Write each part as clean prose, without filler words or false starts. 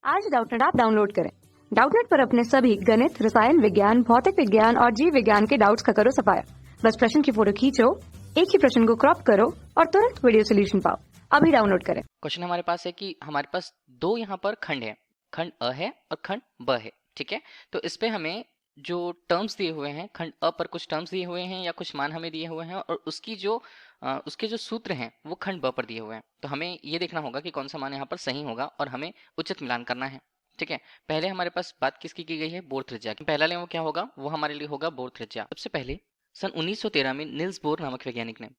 आज Doubtnut app download करें। Doubtnut पर अपने सभी गणित, रसायन विज्ञान, भौतिक विज्ञान और जीव विज्ञान के डाउट्स का करो सफाया। बस प्रश्न की फोटो खींचो, एक ही प्रश्न को क्रॉप करो और तुरंत वीडियो सोल्यूशन पाओ। अभी डाउनलोड करें। क्वेश्चन हमारे पास है कि हमारे पास दो यहाँ पर खंड है, खंड अ है और खंड ब है। ठीक है, तो इस पे हमें जो टर्म्स दिए हुए हैं, खंड अ पर कुछ टर्म्स दिए हुए हैं या कुछ मान हमें दिए हुए हैं और उसके जो सूत्र हैं वो खंड ब पर दिए हुए हैं। तो हमें ये देखना होगा कि कौन सा मान यहाँ पर सही होगा और हमें उचित मिलान करना है। ठीक है, पहले हमारे पास बात किसकी की गई है? बोर त्रिज्या की। पहला लें वो क्या होगा? वो हमारे लिए होगा बोर त्रिज्या। सबसे पहले सन 1913 में निल्स बोर नामक वैज्ञानिक ने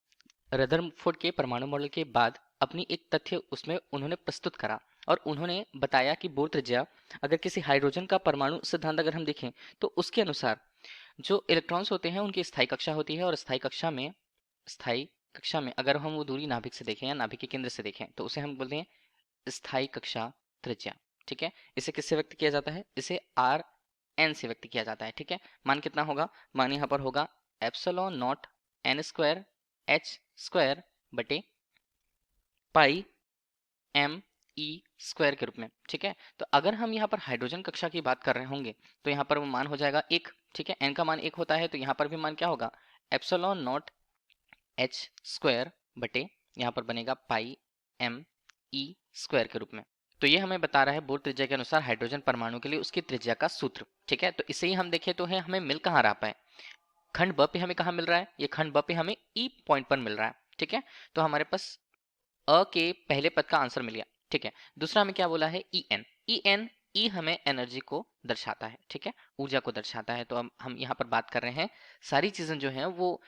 रदरफोर्ड के परमाणु मॉडल के बाद अपनी एक तथ्य उसमें उन्होंने प्रस्तुत करा और उन्होंने बताया कि बोर त्रिज्या अगर किसी हाइड्रोजन का परमाणु सिद्धांत अगर हम देखें तो उसके अनुसार जो इलेक्ट्रॉन्स होते हैं उनकी स्थायी कक्षा होती है और स्थायी कक्षा में अगर हम वो दूरी नाभिक से देखें या नाभिक के केंद्र से देखें तो उसे हम बोलते हैं स्थायी कक्षा त्रिज्या। ठीक है, इसे किससे व्यक्त किया जाता है? इसे आर एन से व्यक्त किया जाता है। ठीक है, मान कितना होगा? मान यहाँ पर होगा epsilon not an square h square बटे पाई एम ई स्क्वायर के रूप में। ठीक है, तो अगर हम यहाँ पर हाइड्रोजन कक्षा की बात कर रहे होंगे तो यहाँ पर वो मान हो जाएगा एक। ठीक है, एन का मान एक होता है तो यहाँ पर भी मान क्या होगा? एप्सिलॉन नॉट एच स्क्वायर बटे यहाँ पर बनेगा पाई एम ई स्क्वायर के रूप में। तो ये हमें बता रहा है बोर त्रिज्या के अनुसार हाइड्रोजन परमाणु के लिए उसकी त्रिज्या का सूत्र। ठीक है, तो इसे ही हम देखें तो है हमें मिल कहाँ रहा है? खंड ब पे हमें कहाँ मिल रहा है? ये खंड ब पे हमें ई पॉइंट पर मिल रहा है। ठीक है, तो हमारे पास अ के पहले पद का आंसर मिल गया। ठीक है, दूसरा हमें क्या बोला है? E N. ई हमें एनर्जी को दर्शाता है। ठीक है, ऊर्जा को दर्शाता है। तो हम यहाँ पर बात कर रहे हैं सारी चीजें जो हैं वो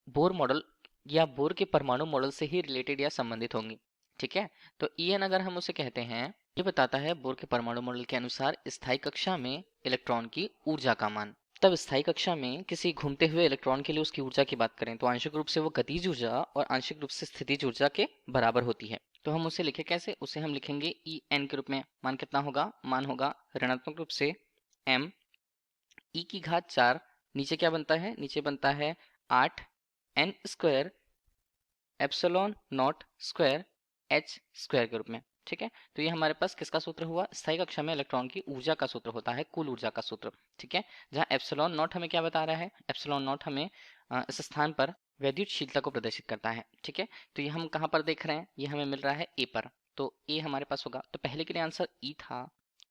बोर मॉडल या बोर के परमाणु मॉडल से ही रिलेटेड या संबंधित होंगी। ठीक है, तो ई एन अगर हम उसे कहते हैं, ये बताता है बोर के परमाणु मॉडल के अनुसार स्थायी कक्षा में इलेक्ट्रॉन की ऊर्जा का मान। तब स्थायी कक्षा में किसी घूमते हुए इलेक्ट्रॉन के लिए उसकी ऊर्जा की बात करें तो आंशिक रूप से वो गतिज ऊर्जा और आंशिक रूप से स्थितिज ऊर्जा के बराबर होती है। तो हम उसे लिखे कैसे? उसे हम लिखेंगे ई एन के रूप में। मान कितना होगा? मान होगा ऋणात्मक रूप से एम ई की घात 4, नीचे क्या बनता है? नीचे बनता है 8 n square epsilon not square h square के रूप में। ठीक है, तो ये हमारे पास किसका सूत्र हुआ? स्थायी कक्षा में इलेक्ट्रॉन की ऊर्जा का सूत्र होता है, कुल ऊर्जा का सूत्र। ठीक है, जहाँ एप्सिलॉन नॉट हमें क्या बता रहा है? एप्सिलॉन नॉट हमें इस स्थान पर वैद्युतशीलता को प्रदर्शित करता है। ठीक है, तो ये हम कहाँ पर देख रहे हैं? ये हमें मिल रहा है ए पर, तो ए हमारे पास होगा। तो पहले के लिए आंसर ई था,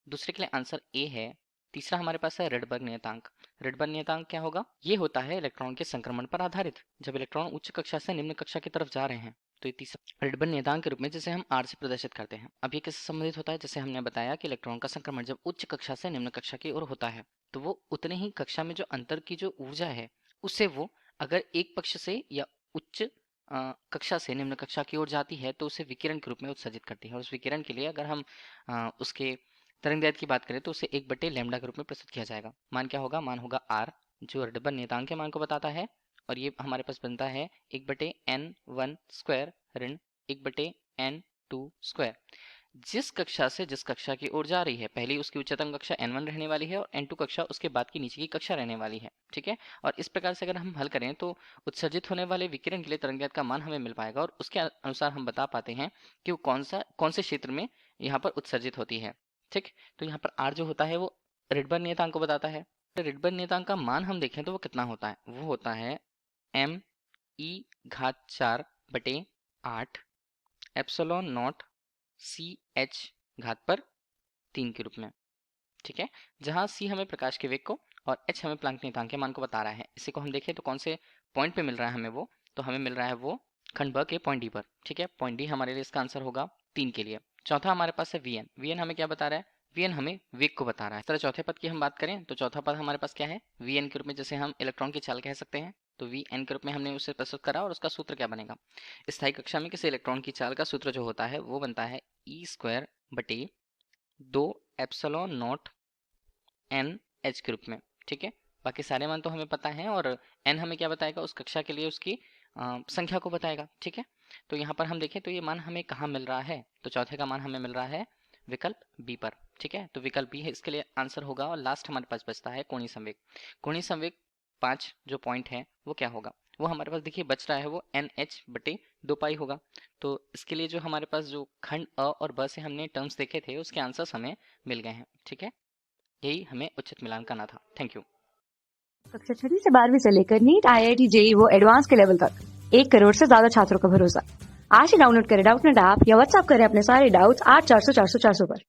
दूसरे के लिए आंसर ए है, तीसरा हमारे पास है रेडबर्ग नियतांक। रेडबर्ग नियतांक क्या होगा? ये होता है इलेक्ट्रॉन के संक्रमण पर आधारित। जब इलेक्ट्रॉन उच्च कक्षा से निम्न कक्षा की तरफ जा रहे हैं तो ये तीसरा रेडबर्ग नियतांक के रूप में जिसे हम आर से प्रदर्शित करते हैं। अब ये किससे संबंधित होता है? जैसे हमने बताया कि इलेक्ट्रॉन का संक्रमण जब उच्च कक्षा से निम्न कक्षा की ओर होता है तो वो उतने ही कक्षा में जो अंतर की जो ऊर्जा है उससे वो अगर एक पक्ष से या उच्च कक्षा से निम्न कक्षा की ओर जाती है तो उसे विकिरण के रूप में उत्सर्जित करती है। और उस विकिरण के लिए अगर हम उसके तरंग दैर्ध्य की बात करें तो उसे 1/लैम्डा के रूप में प्रस्तुत किया जाएगा। मान क्या होगा? मान होगा आर, जो रेडबर्ग नियतांक के मान को बताता है। और ये हमारे पास बनता है 1/n1 स्क्वायर ऋण 1/n2 स्क्वायर। जिस कक्षा से जिस कक्षा की ओर जा रही है, पहली उसकी उच्चतम कक्षा n1 रहने वाली है और n2 कक्षा उसके बाद की नीचे की कक्षा रहने वाली है। ठीक है, और इस प्रकार से अगर हम हल करें तो उत्सर्जित होने वाले विकिरण के लिए तरंग दैर्ध्य का मान हमें मिल पाएगा और उसके अनुसार हम बता पाते हैं कि वो कौन से क्षेत्र में यहाँ पर उत्सर्जित होती है। ठीक, तो यहाँ पर आर जो होता है वो रेडबर्ग नियतांक को बताता है। तो रेडबर्ग नियतांक का मान हम देखें तो वो कितना होता है? वो होता है एम ई घात 4 बटे 8 एप्सिलॉन नॉट सी एच घात पर 3 के रूप में। ठीक है, जहां सी हमें प्रकाश के वेग को और एच हमें प्लांक नियतांक के मान को बता रहा है। इसी को हम देखें तो कौन से पॉइंट पे मिल रहा है हमें वो? तो हमें मिल रहा है वो खंड ब के पॉइंट डी पर। ठीक है, पॉइंट डी हमारे लिए इसका आंसर होगा 3 के लिए। चौथा हमारे पास है वी एन। वी एन हमें क्या बता रहा है? वी एन हमें वेग को बता रहा है। इस तरह चौथे पद की हम बात करें तो चौथा पद हमारे पास क्या है? वी एन के रूप में, जैसे हम इलेक्ट्रॉन की चाल कह सकते हैं। तो वी एन के रूप में हमने उसे प्रस्तुत करा और उसका सूत्र क्या बनेगा? स्थायी कक्षा में किसी इलेक्ट्रॉन की चाल का सूत्र जो होता है वो बनता है ई स्क्वायर बटे 2 एप्सिलॉन नॉट एन एच के रूप में। ठीक है, बाकी सारे मान तो हमें पता है और एन हमें क्या बताएगा? उस कक्षा के लिए उसकी संख्या को बताएगा। ठीक है, तो यहाँ पर हम देखें तो ये मान हमें कहाँ मिल रहा है? तो चौथे का मान हमें मिल रहा है विकल्प बी पर। ठीक है, तो विकल्प बी है इसके लिए आंसर होगा। और लास्ट हमारे पास बचता है कोणीय संवेग। कोणीय संवेग 5 जो पॉइंट है वो क्या होगा? वो हमारे पास देखिए बच रहा है वो NH/2 होगा। तो इसके लिए जो हमारे पास जो खंड अ और ब से हमने टर्म्स देखे थे उसके आंसर्स हमें मिल गए हैं। ठीक है, यही हमें उचित मिलान करना था। Thank you. कक्षा 6वीं से 12वीं से लेकर नीट, IIT, JEE वो एडवांस के लेवल तक 1 करोड़ से ज्यादा छात्रों का भरोसा। आज ही डाउनलोड करें डाउटनेट ऐप या व्हाट्सएप करें अपने सारे डाउट्स 8400 400 400 पर।